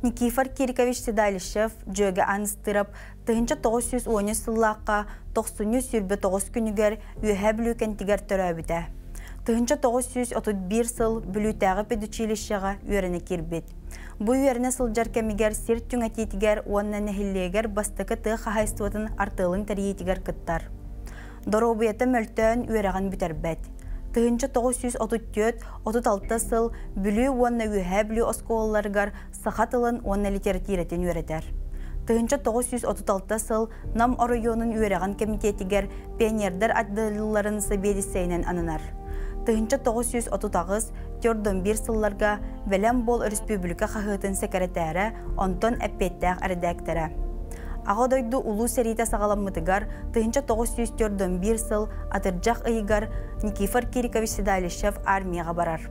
Никифор Кирикович Седалишев жөге аныстырып, тыгынча 910 сыллаққа 90 сүрбе 9 күнігер үйәһә білікентігер төрәбіді. Тыгынча 931 сыл бүлітәғі педучилищаға үйеріне кирбет. Бұ үйеріне сылжар кәмігер сер түңәтетігер онна нәхіллегер бастықы тығы қағайстуатын артылың тәріетігер кыттар. Доробыяты мөлтөн үйеріған бүтәрбәт. Тыгынча 934-36 сыл бүлі онна үйәһә бүлі осколаларғар сақатылын онна литератиретін үйретер. Тыгынча 936 сыл нам оройонын үйеріған комитетігер пионердар аддылыларын сабедісейнен анынар. Тыгынча 939-41 сылларға Вәлем бол республика қағытын секретәрі Антон Әппеттәқ әрдәктәрі. Ағадойды улу сәриті сағаламмытыгар тыгынча 941 сыл атыржақ ыйгар Никифор Кирикович Седалишев армияға барар.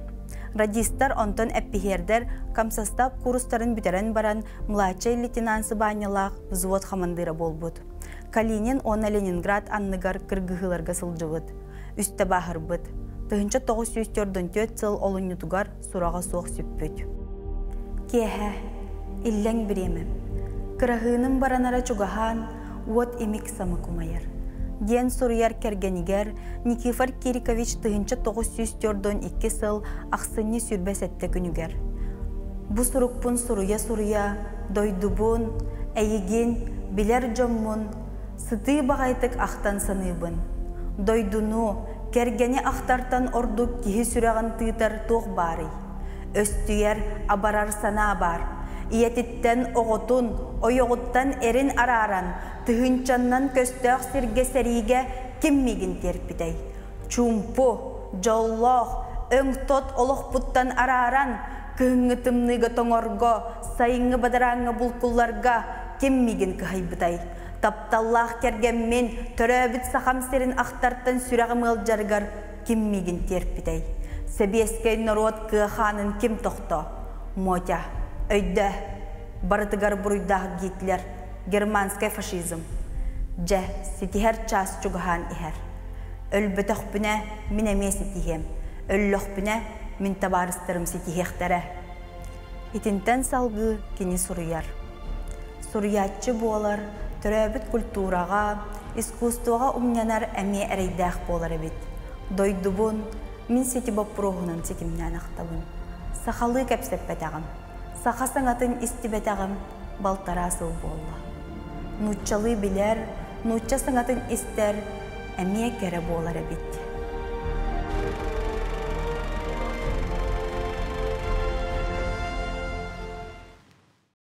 Радистар Антон Әппихердер камсастап курустарын бүтерен баран младший лейтенанты банялақ взвод хамандыры болбуд. Калинин оны Ленинград анныгар кыргығыларға сылжывыд. Үсті бағыр бұд. Тыгынча 944 сыл олынютугар сұраға соқ сүппүд. Кеһә, илләң біремім. Кырahının baranara çugahan, uot imik samı kumayar. Ден Сурьяр кергенигер Никифор Кирикович тыгынча 942 сыл ақсынны сүрбәсәтті күнігер. Бу сурукпун суруя, дойдубун, әйеген, билер жоммун, сыты бағайтык ақтан саныбын. Дойдуну, кергені ақтартан ордук кихи сүрәғын тыйтар тоқ бары. Өстүйер абарар сана бар. Иетиттен оғытун, ойоғыттан эрин араран, тыгынчаннан көстөк сирге сәриге киммигин терпидей. Чумпу, жоллоқ, өң тот олық бұттан араран, кыңытымныға тоңорго, сайыңы бадараңы бұлкулларға киммигин кыхайбыдай. Тапталлах кергенмен төрөбіт сақам серин ақтартан сүрәғым ылжаргар киммигин терпидей. Себескей народ кыханын ким тоқто? Мотя. Өйді, барытыгар бұруйдағы Гитлер, германскай фашизм. Жә, сетихер час чугахан ихер. Өлбітіқ бүне мен әме сетихем, өлліқ бүне мен табарыстырым сетихектері. Итінтен салғы кені сұруяр. Сұруятчы болар, түрәбіт культураға, искусствоға умнянар әме әрейдәқ болар әбет. Дойдубын, мен сети баппұрығынан сетімнен ақтабын. Сақалы кәпсеп бәтәғым. Сақасыңатын истибетағым балтара сыл болла. Нуччалы білер, нучча сыңатын істер әме кәрі болар әбетті.